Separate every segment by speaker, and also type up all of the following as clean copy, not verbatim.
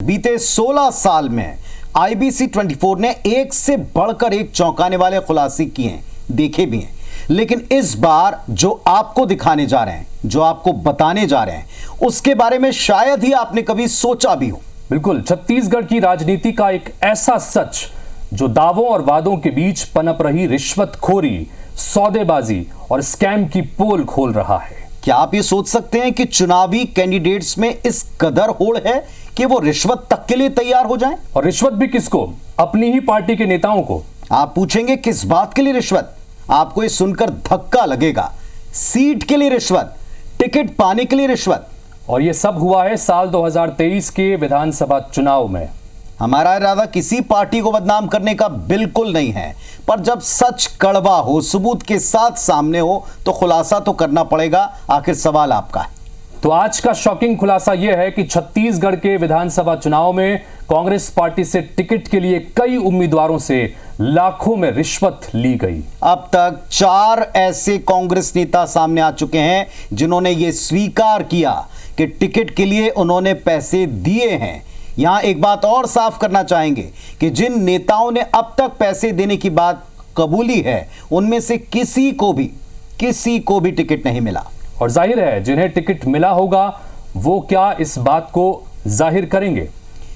Speaker 1: बीते 16 साल में IBC 24 ने एक से बढ़कर एक चौंकाने वाले खुलासे किए हैं, देखे भी हैं। लेकिन इस बार जो आपको दिखाने जा रहे हैं, जो आपको बताने जा रहे हैं, उसके बारे में शायद ही आपने कभी सोचा भी हो।
Speaker 2: बिल्कुल, छत्तीसगढ़ की राजनीति का एक ऐसा सच जो दावों और वादों के बीच पनप रही रिश्वतखोरी, सौदेबाजी और स्कैम की पोल खोल रहा है।
Speaker 1: क्या आप ये सोच सकते हैं कि चुनावी कैंडिडेट्स में इस कदर होड़ है कि वो रिश्वत तक के लिए तैयार हो जाएं?
Speaker 2: और रिश्वत भी किसको? अपनी ही पार्टी के नेताओं को।
Speaker 1: आप पूछेंगे किस बात के लिए रिश्वत? आपको ये सुनकर धक्का लगेगा। सीट के लिए रिश्वत, टिकट पाने के लिए रिश्वत।
Speaker 2: और ये सब हुआ है साल 2023 के विधानसभा चुनाव में।
Speaker 1: हमारा इरादा किसी पार्टी को बदनाम करने का बिल्कुल नहीं है, पर जब सच कड़वा हो, सबूत के साथ सामने हो, तो खुलासा तो करना पड़ेगा। आखिर सवाल आपका है।
Speaker 2: तो आज का शॉकिंग खुलासा यह है कि छत्तीसगढ़ के विधानसभा चुनाव में कांग्रेस पार्टी से टिकट के लिए कई उम्मीदवारों से लाखों में रिश्वत ली गई।
Speaker 1: अब तक 4 ऐसे कांग्रेस नेता सामने आ चुके हैं जिन्होंने यह स्वीकार किया कि टिकट के लिए उन्होंने पैसे दिए हैं। यहां एक बात और साफ करना चाहेंगे कि जिन नेताओं ने अब तक पैसे देने की बात कबूली है, उनमें से किसी को भी टिकट नहीं मिला।
Speaker 2: और जाहिर है जिन्हें टिकट मिला होगा वो क्या इस बात को जाहिर करेंगे।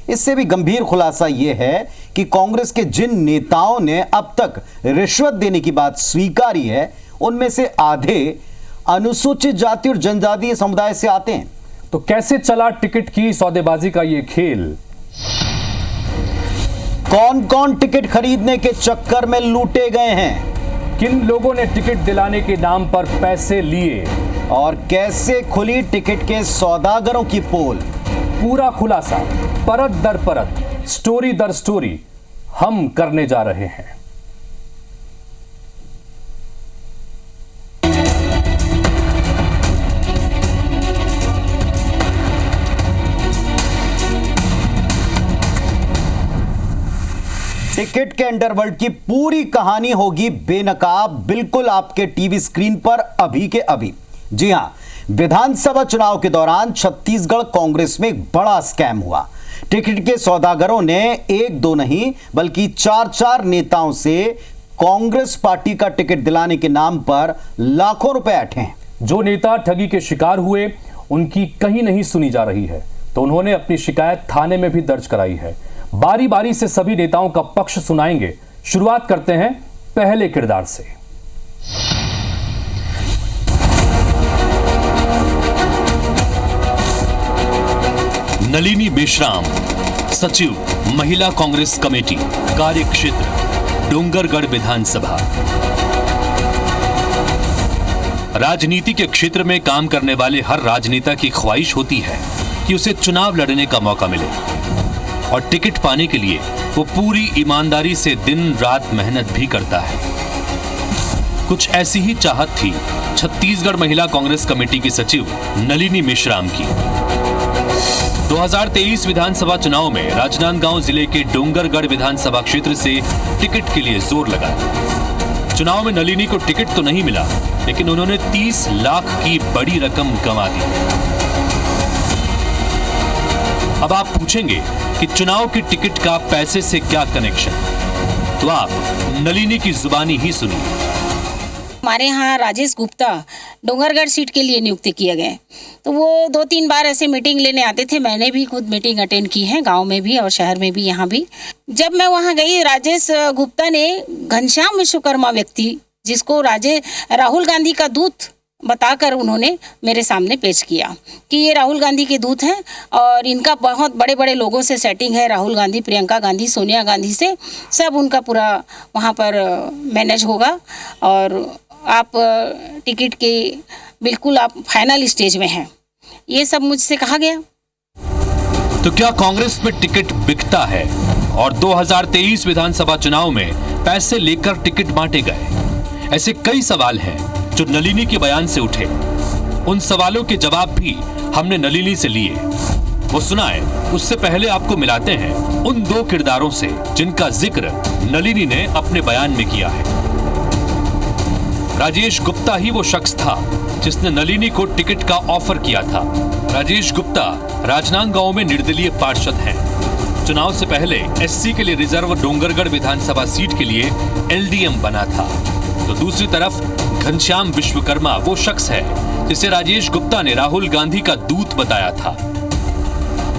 Speaker 1: इससे भी गंभीर खुलासा यह है कि कांग्रेस के जिन नेताओं ने अब तक रिश्वत देने की बात स्वीकारी है, उनमें से आधे अनुसूचित जाति और जनजातीय समुदाय से आते हैं।
Speaker 2: तो कैसे चला टिकट की सौदेबाजी का ये खेल?
Speaker 1: कौन कौन टिकट खरीदने के चक्कर में लूटे गए हैं?
Speaker 2: किन लोगों ने टिकट दिलाने के नाम पर पैसे लिए?
Speaker 1: और कैसे खुली टिकट के सौदागरों की पोल?
Speaker 2: पूरा खुलासा परत दर परत, स्टोरी दर स्टोरी हम करने जा रहे हैं।
Speaker 1: टिकट के अंडरवर्ल्ड की पूरी कहानी होगी बेनकाब, बिल्कुल आपके टीवी स्क्रीन पर अभी के अभी। जी हां, विधानसभा चुनाव के दौरान छत्तीसगढ़ कांग्रेस में एक बड़ा स्कैम हुआ। टिकट के सौदागरों ने 1-2 नहीं बल्कि 4-4 नेताओं से कांग्रेस पार्टी का टिकट दिलाने के नाम पर लाखों रुपए ऐंठे हैं।
Speaker 2: जो नेता ठगी के शिकार हुए उनकी कहीं नहीं सुनी जा रही है, तो उन्होंने अपनी शिकायत थाने में भी दर्ज कराई है। बारी बारी से सभी नेताओं का पक्ष सुनाएंगे। शुरुआत करते हैं पहले किरदार से।
Speaker 3: नलिनी मेश्राम, सचिव महिला कांग्रेस कमेटी, कार्य क्षेत्र डोंगरगढ़ विधानसभा। राजनीति के क्षेत्र में काम करने वाले हर राजनेता की ख्वाहिश होती है कि उसे चुनाव लड़ने का मौका मिले और टिकट पाने के लिए वो पूरी ईमानदारी से दिन रात मेहनत भी करता है। कुछ ऐसी ही चाहत थी छत्तीसगढ़ महिला कांग्रेस कमेटी की सचिव नलिनी मेश्राम की। 2023 विधानसभा चुनाव में राजनांदगांव जिले के डोंगरगढ़ विधानसभा क्षेत्र से टिकट के लिए जोर लगाया। चुनाव में नलिनी को टिकट तो नहीं मिला, लेकिन उन्होंने 30 लाख की बड़ी रकम गंवा दी। अब आप पूछेंगे कि चुनाव की टिकट का पैसे से क्या कनेक्शन, तो आप नलिनी की जुबानी ही सुनिए।
Speaker 4: हमारे यहाँ राजेश गुप्ता डोंगरगढ़ सीट के लिए नियुक्त किए गए, तो वो 2-3 बार ऐसे मीटिंग लेने आते थे। मैंने भी खुद मीटिंग अटेंड की है, गांव में भी और शहर में भी, यहाँ भी। जब मैं वहाँ गई, राजेश गुप्ता ने घनश्याम विश्वकर्मा व्यक्ति, जिसको राहुल गांधी का दूत बताकर उन्होंने मेरे सामने पेश किया कि ये राहुल गांधी के दूत हैं और इनका बहुत बड़े बड़े लोगों से सेटिंग है। राहुल गांधी, प्रियंका गांधी, सोनिया गांधी से सब उनका पूरा वहाँ पर मैनेज होगा और आप टिकट के बिल्कुल आप फाइनल स्टेज में हैं, ये सब मुझसे कहा गया।
Speaker 3: तो क्या कांग्रेस में टिकट बिकता है और 2023 विधानसभा चुनाव में पैसे लेकर टिकट बांटे गए? ऐसे कई सवाल हैं जो नलिनी के बयान से उठे। उन सवालों के जवाब भी हमने नलिनी से लिए। वो सुनाए उससे पहले आपको मिलाते हैं उन 2 किरदारों से जिनका जिक्र नलिनी ने अपने बयान में किया है। राजेश गुप्ता ही वो शख्स था जिसने नलिनी को टिकट का ऑफर किया था। राजेश गुप्ता राजनांदगांव में निर्दलीय पार्षद हैं। चुनाव से पहले एससी के लिए रिजर्व डोंगरगढ़ विधानसभा सीट के लिए एलडीएम बना था। तो दूसरी तरफ घनश्याम विश्वकर्मा वो शख्स है जिसे राजेश गुप्ता ने राहुल गांधी का दूत बताया था।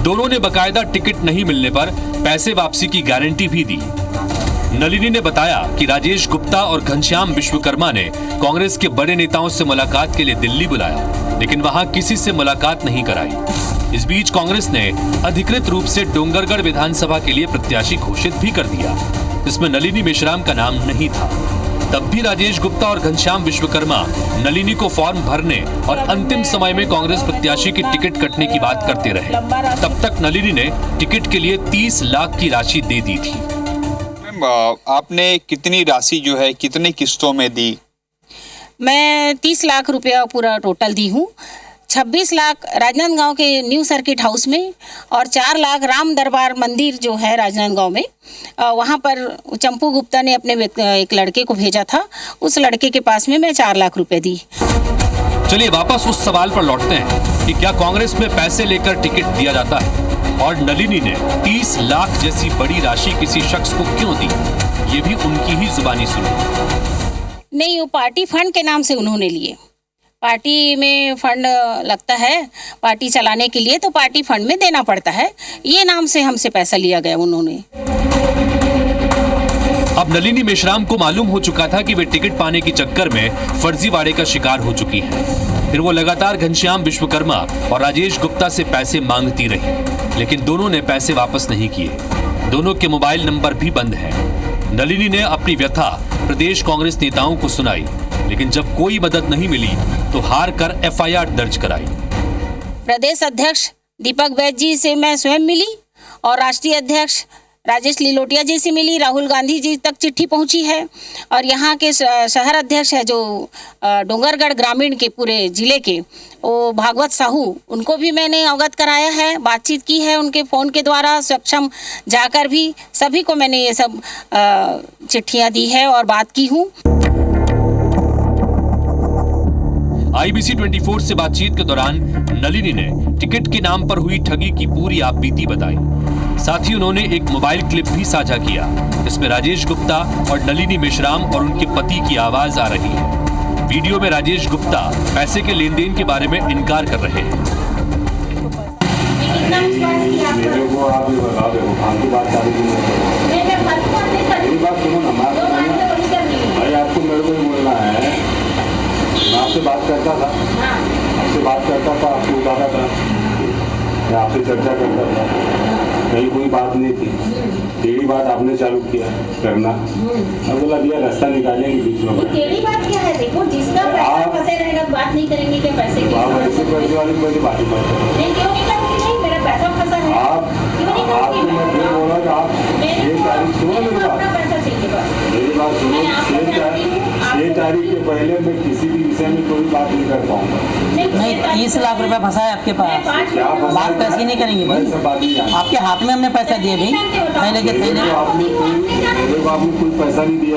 Speaker 3: दोनों ने बकायदा टिकट नहीं मिलने पर पैसे वापसी की गारंटी भी दी। नलिनी ने बताया कि राजेश गुप्ता और घनश्याम विश्वकर्मा ने कांग्रेस के बड़े नेताओं से मुलाकात के लिए दिल्ली बुलाया, लेकिन वहां किसी से मुलाकात नहीं कराई। इस बीच कांग्रेस ने अधिकृत रूप से डोंगरगढ़ विधानसभा के लिए प्रत्याशी घोषित भी कर दिया, जिसमें नलिनी मेश्राम का नाम नहीं था। तब भी राजेश गुप्ता और घनश्याम विश्वकर्मा नलिनी को फॉर्म भरने और अंतिम समय में कांग्रेस प्रत्याशी की टिकट कटने की बात करते रहे। तब तक नलिनी ने टिकट के लिए 30 लाख की राशि दे दी थी।
Speaker 5: आपने कितनी राशि जो है कितनी किस्तों में दी?
Speaker 4: मैं 30 लाख रुपया पूरा टोटल दी हूँ। 26 लाख राजनांदगांव के न्यू सर्किट हाउस में और 4 लाख राम दरबार मंदिर जो है राजनांदगांव में, वहाँ पर चंपू गुप्ता ने अपने एक लड़के को भेजा था, उस लड़के के पास में मैं 4 लाख रुपए दी।
Speaker 3: चलिए वापस उस सवाल पर लौटते हैं कि क्या कांग्रेस में पैसे लेकर टिकट दिया जाता है, और नलिनी ने 30 लाख जैसी बड़ी राशि किसी शख्स को क्यों दी, ये भी उनकी ही जुबानी सुनी।
Speaker 4: नहीं, वो पार्टी फंड के नाम से उन्होंने लिए। पार्टी में फंड लगता है पार्टी चलाने के लिए, तो पार्टी फंड में देना पड़ता है, ये नाम से हमसे पैसा लिया गया उन्होंने।
Speaker 3: अब नलिनी मेश्राम को मालूम हो चुका था कि वे टिकट पाने के चक्कर में फर्जीवाड़े का शिकार हो चुकी हैं। फिर वो लगातार घनश्याम विश्वकर्मा और राजेश गुप्ता से पैसे मांगती रही, लेकिन दोनों ने पैसे वापस नहीं किए। दोनों के मोबाइल नंबर भी बंद हैं। नलिनी ने अपनी व्यथा प्रदेश कांग्रेस नेताओं को सुनाई, लेकिन जब कोई मदद नहीं मिली तो हार कर एफआईआर दर्ज कराई।
Speaker 4: प्रदेश अध्यक्ष दीपक वैद्य जी से मैं स्वयं मिली और राष्ट्रीय अध्यक्ष राजेश लिलोटिया जी से मिली। राहुल गांधी जी तक चिट्ठी पहुंची है, और यहाँ के शहर अध्यक्ष है जो डोंगरगढ़ ग्रामीण के पूरे जिले के, वो भागवत साहू, उनको भी मैंने अवगत कराया है, बातचीत की है उनके फ़ोन के द्वारा, सक्षम जाकर भी सभी को मैंने ये सब चिट्ठियाँ दी है और बात की हूँ।
Speaker 3: IBC 24 से बातचीत के दौरान नलिनी ने टिकट के नाम पर हुई ठगी की पूरी आपबीती बताई। साथ ही उन्होंने एक मोबाइल क्लिप भी साझा किया, जिसमें राजेश गुप्ता और नलिनी मेश्राम और उनके पति की आवाज आ रही है। वीडियो में राजेश गुप्ता पैसे के लेन देन के बारे में इनकार कर रहे हैं।
Speaker 6: आपसे बात करता था, आपको बताता था, मैं आपसे चर्चा करता था, कहीं कोई बात नहीं थी। टेढ़ी बात आपने चालू किया करना। मैं बोला भैया रास्ता निकालेंगे बीच में।
Speaker 4: टेढ़ी बात क्या है? देखो, जिसका पैसा फंसे रहेगा बात नहीं करेंगे क्या? पैसे की
Speaker 6: पैसे वाली कोई बात नहीं करते।
Speaker 4: नहीं, क्यों नहीं करूँगी? नहीं, मेरा पैसा फंसा है।
Speaker 6: आपको मैं फिर बोला कि आप 6 तारीख सुनो मेरी बात, मेरी बात सुनो। 6 तारीख के पहले मैं किसी भी विषय में कोई बात नहीं कर पाऊंगा।
Speaker 7: नहीं, 30 लाख रुपए फंसा है आपके पास, बात कैसी नहीं करेंगे भाई? आपके हाथ में हमने पैसा दिए भाई, पहले के पहले
Speaker 6: आपने कोई पैसा नहीं दिया।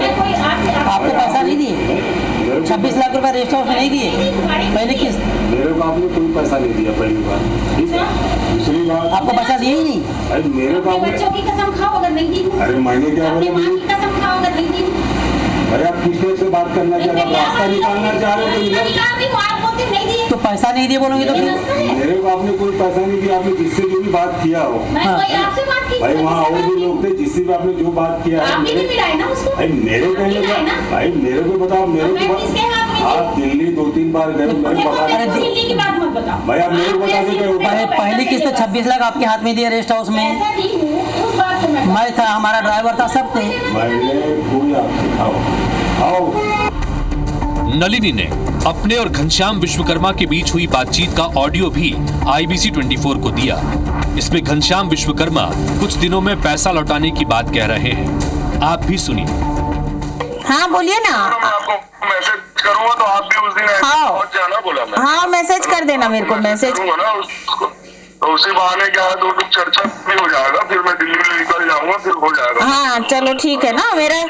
Speaker 7: आपको पैसा नहीं दिए? 26 लाख रुपए रजिस्टर में नहीं दिए पहले? किस
Speaker 6: मेरे को आपने कोई पैसा नहीं दिया पहली बार, ठीक है? दूसरी बात
Speaker 7: आपको पैसा दिए ही नहीं?
Speaker 6: अरे मेरे को
Speaker 4: बच्चों की कसम खाओ अगर नहीं दी।
Speaker 6: अरे मैंने क्या बोला? मेरी
Speaker 4: कसम खाओ अगर नहीं दी।
Speaker 6: अरे आप किस तरह से बात करना चाह रहे हो? रास्ता निकालना चाह रहे हो
Speaker 7: तो पैसा नहीं दिए बोलोगे तो
Speaker 6: मेरे को आपने कोई पैसा नहीं दिया। आपने जिससे जो भी बात किया हो भाई, वहाँ और भी लोग थे जिससे भी आपने जो बात किया है, भाई मेरे कहने का भाई मेरे को बताओ। मेरे को आप दिल्ली 2-3 बार गए, मेरे को बता भाई, आप मेरे को बता देते।
Speaker 7: पहली किस्त 26 लाख आपके हाथ में दिए रेस्ट हाउस में? मैं था, हमारा ड्राइवर था, सब थे।
Speaker 3: नलिनी ने अपने और घनश्याम विश्वकर्मा के बीच हुई बातचीत का ऑडियो भी IBC 24 को दिया। इसमें घनश्याम विश्वकर्मा कुछ दिनों में पैसा लौटाने की बात कह रहे हैं, आप भी सुनिए।
Speaker 8: हाँ बोलिए ना।
Speaker 9: मैं आपको मैसेज करूंगा तो आप भी उस दिन पहुंच जाना बोला मैं।
Speaker 8: हाँ मैसेज कर देना मेरे को, मैसेज
Speaker 9: करूंगा ना उसको, तो उसी बहाने क्या है, 2 चर्चा भी हो जाएगा। फिर मैं दिल्ली में निकल जाऊंगा, ना, फिर हो जाएगा।
Speaker 8: हाँ चलो ठीक है ना, मेरा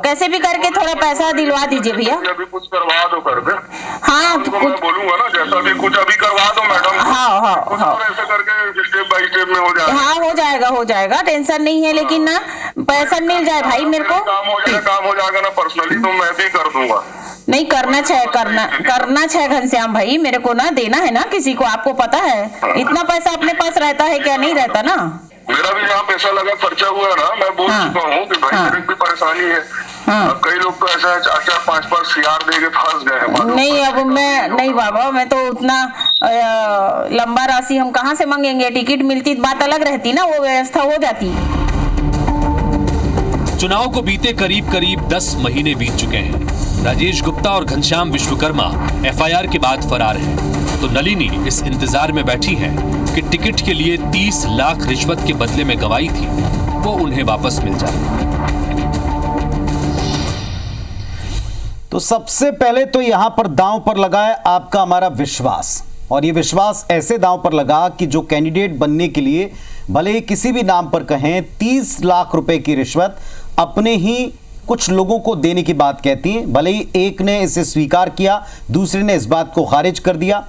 Speaker 8: कैसे भी करके थोड़ा पैसा दिलवा दीजिए भैया।
Speaker 9: अभी कुछ करवा दो करके।
Speaker 8: हाँ
Speaker 9: तो मैं बोलूंगा ना, जैसा भी कुछ अभी करवा दो मैडम। हाँ ऐसे करके स्टेप बाय स्टेप में हो जाएगा।
Speaker 8: हाँ हो जाएगा, टेंशन नहीं है, लेकिन ना पैसा मिल जाए भाई मेरे को।
Speaker 9: काम हो जाएगा ना पर्सनली, तो मैं भी कर दूंगा।
Speaker 8: नहीं करना चाहिए घनश्याम भाई, मेरे को ना देना है ना किसी को, आपको पता है इतना पैसा अपने पास रहता है क्या, नहीं रहता ना।
Speaker 9: मेरा भी यहाँ पैसा लगा, खर्चा हुआ है ना, मैं बोल चुका हूँ कि भाई मेरे भी परेशानी है। अब कई लोग तो ऐसा 4-5 CR दे के फंस गए हैं।
Speaker 8: नहीं अब मैं नहीं बाबा, मैं तो उतना लंबा राशि हम कहाँ से मांगेंगे, टिकट मिलती बात अलग रहती ना, वो व्यवस्था हो जाती।
Speaker 3: चुनाव को बीते करीब 10 महीने बीत चुके हैं। राजेश गुप्ता और घनश्याम विश्वकर्मा FIR के बाद फरार हैं, तो नलिनी इस इंतजार में बैठी है कि टिकट के लिए 30 लाख रिश्वत के बदले में गवाई थी वो उन्हें वापस मिल जाए।
Speaker 1: तो सबसे पहले तो यहां पर दांव पर लगा है आपका हमारा विश्वास, और ये विश्वास ऐसे दांव पर लगा कि जो कैंडिडेट बनने के लिए भले ही किसी भी नाम पर कहें 30 लाख रुपए की रिश्वत अपने ही कुछ लोगों को देने की बात कहती हैं, भले ही एक ने इसे स्वीकार किया, दूसरे ने इस बात को खारिज कर दिया।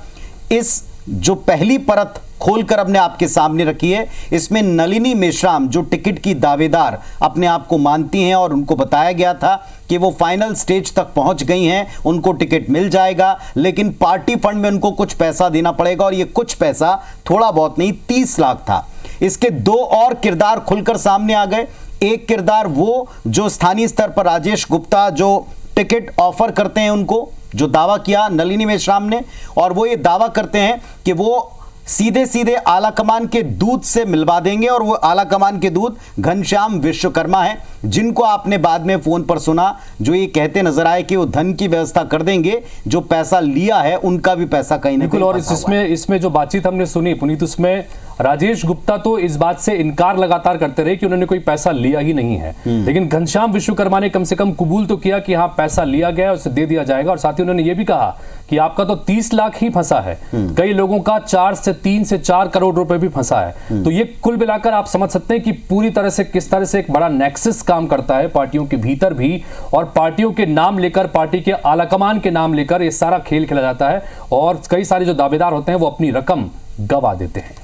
Speaker 1: इस जो पहली परत खोलकर अपने आपके सामने रखी है, इसमें नलिनी मेश्राम जो टिकट की दावेदार अपने आप को मानती हैं और उनको बताया गया था कि वो फाइनल स्टेज तक पहुंच गई हैं, उनको टिकट मिल जाएगा, लेकिन पार्टी फंड में उनको कुछ पैसा देना पड़ेगा, और ये कुछ पैसा थोड़ा बहुत नहीं 30 लाख था। इसके 2 और किरदार खुलकर सामने आ गए। एक किरदार वो जो स्थानीय स्तर पर राजेश गुप्ता जो टिकट ऑफर करते हैं, उनको जो दावा किया नलिनी मेश्राम ने, और वो ये दावा करते हैं कि वो सीधे आला कमान के दूत से मिलवा देंगे, और वो आला कमान के दूत घनश्याम विश्वकर्मा हैं, जिनको आपने बाद में फोन पर सुना, जो ये कहते नजर आए कि वो धन की व्यवस्था कर देंगे, जो पैसा लिया है उनका भी पैसा कहीं ना कहीं।
Speaker 2: और इसमें जो बातचीत हमने सुनी पुनीत, उसमें राजेश गुप्ता तो इस बात से इनकार लगातार करते रहे कि उन्होंने कोई पैसा लिया ही नहीं है, लेकिन घनश्याम विश्वकर्मा ने कम से कम कबूल तो किया कि हाँ पैसा लिया गया, उसे दे दिया जाएगा, और साथ ही उन्होंने ये भी कहा कि आपका तो 30 लाख ही फंसा है, कई लोगों का 3 से 4 करोड़ रुपए भी फंसा है। तो ये कुल मिलाकर आप समझ सकते हैं कि पूरी तरह से किस तरह से एक बड़ा नेक्सस काम करता है पार्टियों के भीतर भी, और पार्टियों के नाम लेकर, पार्टी के आलाकमान के नाम लेकर ये सारा खेल खेला जाता है, और कई सारे जो दावेदार होते हैं वो अपनी रकम गवा देते हैं।